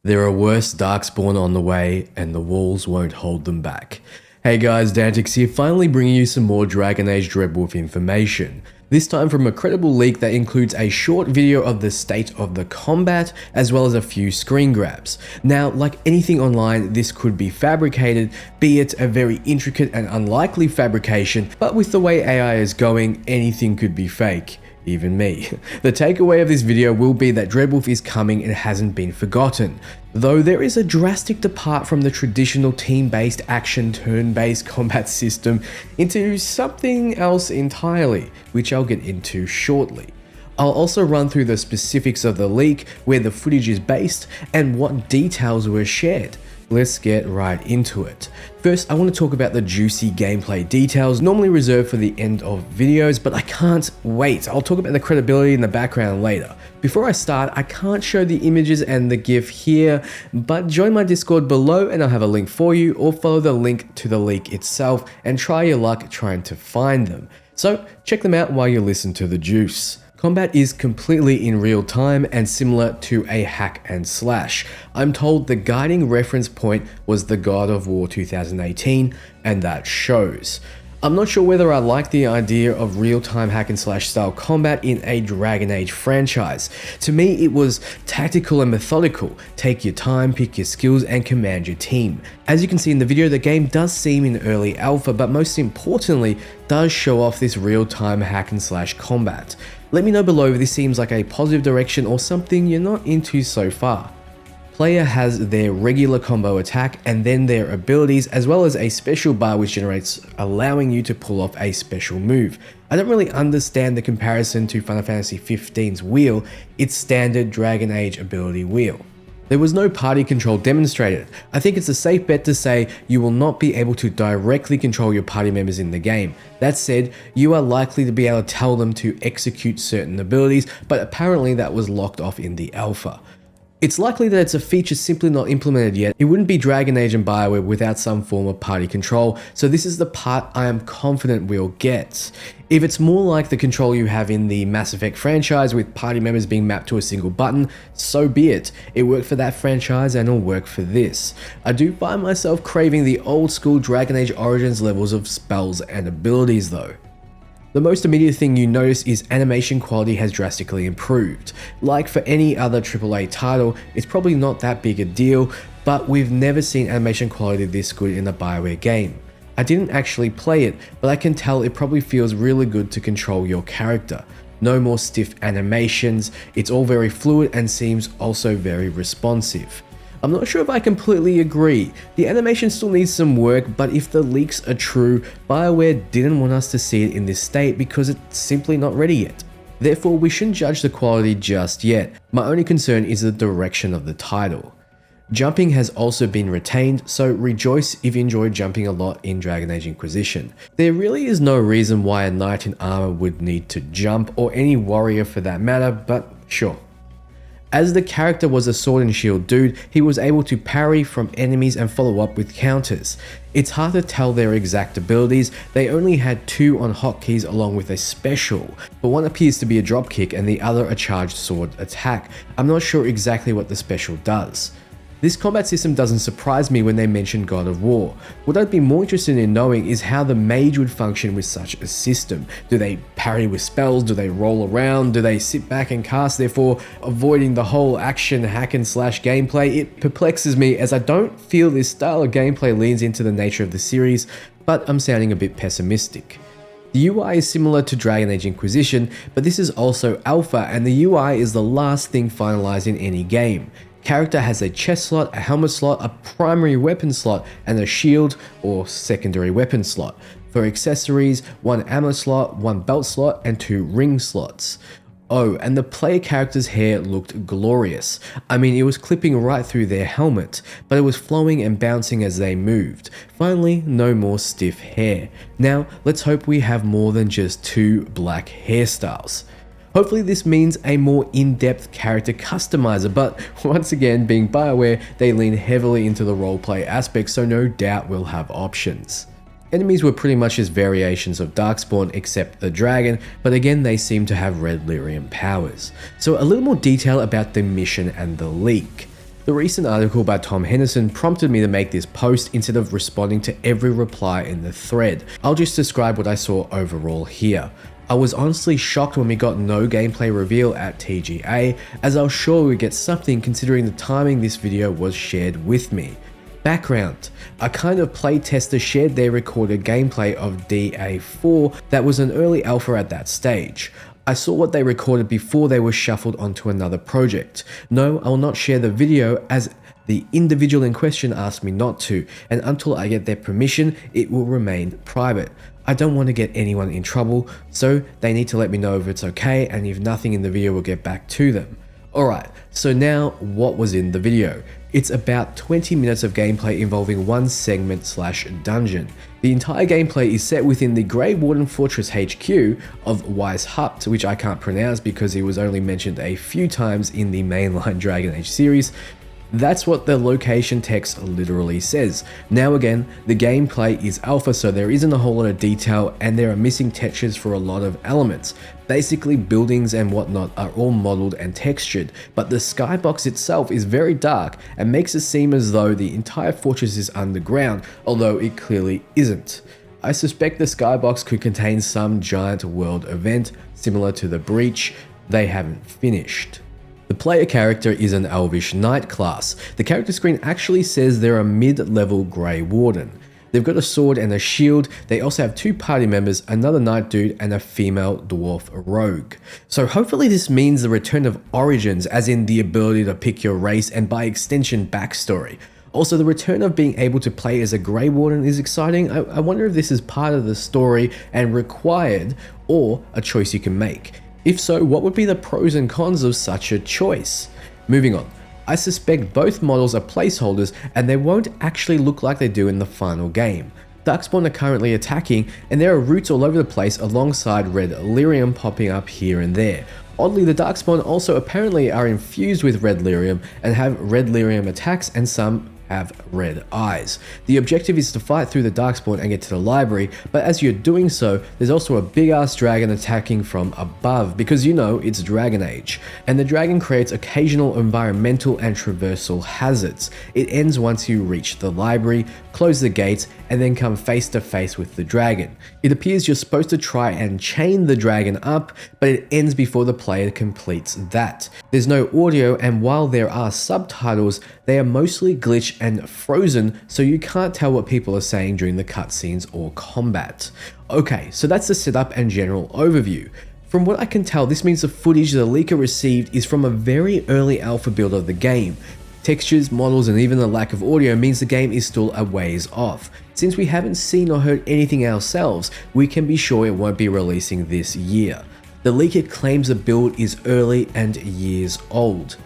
There are worse darkspawn on the way, and the walls won't hold them back. Hey guys, Dantix here, finally bringing you some more Dragon Age Dreadwolf information. This time from a credible leak that includes a short video of the state of the combat, as well as a few screen grabs. Now, like anything online, this could be fabricated, be it a very intricate and unlikely fabrication, but with the way AI is going, anything could be fake. Even me. The takeaway of this video will be that Dreadwolf is coming and hasn't been forgotten, though there is a drastic depart from the traditional team-based action turn-based combat system into something else entirely, which I'll get into shortly. I'll also run through the specifics of the leak, where the footage is based, and what details were shared. Let's get right into it. First, I want to talk about the juicy gameplay details, normally reserved for the end of videos, but I can't wait. I'll talk about the credibility and the background later. Before I start, I can't show the images and the GIF here, but join my Discord below and I'll have a link for you, or follow the link to the leak itself and try your luck trying to find them. So check them out while you listen to the juice. Combat is completely in real time and similar to a hack and slash. I'm told the guiding reference point was the God of War 2018, and that shows. I'm not sure whether I like the idea of real-time hack and slash style combat in a Dragon Age franchise. To me, it was tactical and methodical. Take your time, pick your skills, and command your team. As you can see in the video, the game does seem in early alpha, but most importantly, does show off this real-time hack and slash combat. Let me know below if this seems like a positive direction or something you're not into so far. Player has their regular combo attack and then their abilities, as well as a special bar which generates, allowing you to pull off a special move. I don't really understand the comparison to Final Fantasy XV's wheel, its standard Dragon Age ability wheel. There was no party control demonstrated. I think it's a safe bet to say you will not be able to directly control your party members in the game. That said, you are likely to be able to tell them to execute certain abilities, but apparently that was locked off in the alpha. It's likely that it's a feature simply not implemented yet. It wouldn't be Dragon Age and BioWare without some form of party control, so this is the part I am confident we'll get. If it's more like the control you have in the Mass Effect franchise with party members being mapped to a single button, so be it. It worked for that franchise and it'll work for this. I do find myself craving the old school Dragon Age Origins levels of spells and abilities though. The most immediate thing you notice is animation quality has drastically improved. Like for any other AAA title, it's probably not that big a deal, but we've never seen animation quality this good in a BioWare game. I didn't actually play it, but I can tell it probably feels really good to control your character. No more stiff animations, it's all very fluid and seems also very responsive. I'm not sure if I completely agree. The animation still needs some work, but if the leaks are true, BioWare didn't want us to see it in this state because it's simply not ready yet. Therefore, we shouldn't judge the quality just yet. My only concern is the direction of the title. Jumping has also been retained, so rejoice if you enjoyed jumping a lot in Dragon Age Inquisition. There really is no reason why a knight in armor would need to jump, or any warrior for that matter, but sure. As the character was a sword and shield dude, he was able to parry from enemies and follow up with counters. It's hard to tell their exact abilities, they only had 2 on hotkeys along with a special, but one appears to be a dropkick and the other a charged sword attack. I'm not sure exactly what the special does. This combat system doesn't surprise me when they mention God of War. What I'd be more interested in knowing is how the mage would function with such a system. Do they parry with spells? Do they roll around? Do they sit back and cast, therefore avoiding the whole action hack and slash gameplay? It perplexes me as I don't feel this style of gameplay leans into the nature of the series, but I'm sounding a bit pessimistic. The UI is similar to Dragon Age Inquisition, but this is also alpha and the UI is the last thing finalized in any game. Character has a chest slot, a helmet slot, a primary weapon slot, and a shield or secondary weapon slot. For accessories, 1 ammo slot, 1 belt slot, and 2 ring slots. Oh, and the player character's hair looked glorious. I mean, it was clipping right through their helmet, but it was flowing and bouncing as they moved. Finally, no more stiff hair. Now, let's hope we have more than just 2 black hairstyles. Hopefully this means a more in-depth character customizer, but once again, being BioWare, they lean heavily into the roleplay aspect, so no doubt we'll have options. Enemies were pretty much just variations of Darkspawn except the dragon, but again they seem to have red lyrium powers. So a little more detail about the mission and the leak. The recent article by Tom Henderson prompted me to make this post instead of responding to every reply in the thread. I'll just describe what I saw overall here. I was honestly shocked when we got no gameplay reveal at TGA, as I was sure we'd get something considering the timing this video was shared with me. Background: a kind of playtester shared their recorded gameplay of DA4 that was an early alpha at that stage. I saw what they recorded before they were shuffled onto another project. No, I will not share the video as the individual in question asked me not to, and until I get their permission, it will remain private. I don't want to get anyone in trouble, so they need to let me know if it's okay, and if nothing in the video will get back to them. Alright, so now what was in the video? It's about 20 minutes of gameplay involving one segment / dungeon. The entire gameplay is set within the Grey Warden Fortress HQ of Weishaupt, which I can't pronounce because he was only mentioned a few times in the mainline Dragon Age series. That's what the location text literally says. Now again, the gameplay is alpha, so there isn't a whole lot of detail and there are missing textures for a lot of elements. Basically, buildings and whatnot are all modeled and textured, but the skybox itself is very dark and makes it seem as though the entire fortress is underground, although it clearly isn't. I suspect the skybox could contain some giant world event similar to the Breach. They haven't finished. The player character is an Elvish Knight class. The character screen actually says they're a mid-level Grey Warden. They've got a sword and a shield. They also have 2 party members, another Knight dude and a female Dwarf Rogue. So hopefully this means the return of origins, as in the ability to pick your race and by extension backstory. Also, the return of being able to play as a Grey Warden is exciting. I wonder if this is part of the story and required, or a choice you can make. If so, what would be the pros and cons of such a choice? Moving on, I suspect both models are placeholders and they won't actually look like they do in the final game. Darkspawn are currently attacking and there are roots all over the place alongside red lyrium popping up here and there. Oddly, the Darkspawn also apparently are infused with red lyrium and have red lyrium attacks, and some have red eyes. The objective is to fight through the Darkspawn and get to the library, but as you're doing so, there's also a big ass dragon attacking from above, because you know it's Dragon Age. And the dragon creates occasional environmental and traversal hazards. It ends once you reach the library, close the gates, and then come face to face with the dragon. It appears you're supposed to try and chain the dragon up, but it ends before the player completes that. There's no audio, and while there are subtitles, they are mostly glitched and frozen, so you can't tell what people are saying during the cutscenes or combat. Okay, so that's the setup and general overview. From what I can tell, this means the footage the leaker received is from a very early alpha build of the game. Textures, models, and even the lack of audio means the game is still a ways off. Since we haven't seen or heard anything ourselves, we can be sure it won't be releasing this year. The leaker claims the build is early and years old.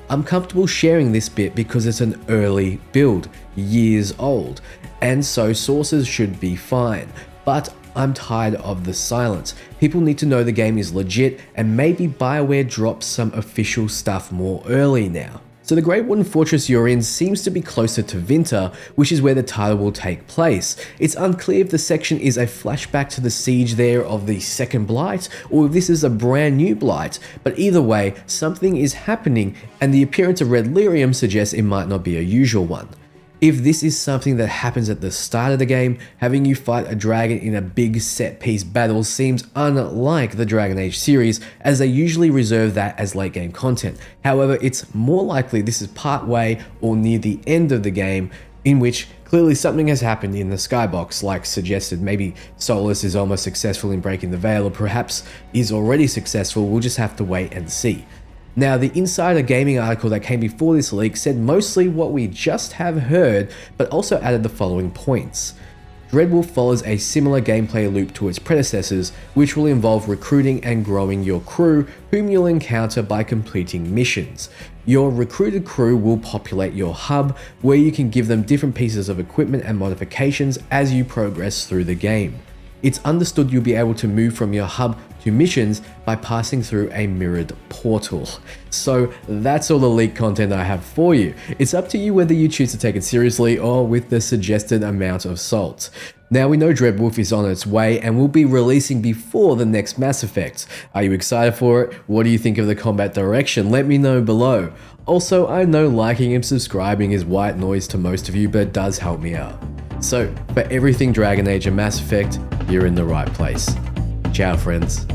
I'm comfortable sharing this bit because it's an early build, years old, and so sources should be fine. But I'm tired of the silence. People need to know the game is legit, and maybe BioWare drops some official stuff more early now. So the Grey Warden Fortress you're in seems to be closer to Winter, which is where the title will take place. It's unclear if the section is a flashback to the siege there of the Second Blight, or if this is a brand new Blight, but either way, something is happening, and the appearance of red lyrium suggests it might not be a usual one. If this is something that happens at the start of the game, having you fight a dragon in a big set-piece battle seems unlike the Dragon Age series, as they usually reserve that as late game content. However, it's more likely this is part way or near the end of the game, in which clearly something has happened in the skybox, like suggested. Maybe Solus is almost successful in breaking the veil, or perhaps is already successful. We'll just have to wait and see. Now, the Insider Gaming article that came before this leak said mostly what we just have heard, but also added the following points. Dreadwolf follows a similar gameplay loop to its predecessors, which will involve recruiting and growing your crew, whom you'll encounter by completing missions. Your recruited crew will populate your hub, where you can give them different pieces of equipment and modifications as you progress through the game. It's understood you'll be able to move from your hub to missions by passing through a mirrored portal. So that's all the leaked content I have for you. It's up to you whether you choose to take it seriously or with the suggested amount of salt. Now we know Dreadwolf is on its way and will be releasing before the next Mass Effect. Are you excited for it? What do you think of the combat direction? Let me know below. Also, I know liking and subscribing is white noise to most of you, but it does help me out. So, for everything Dragon Age and Mass Effect, you're in the right place. Ciao friends.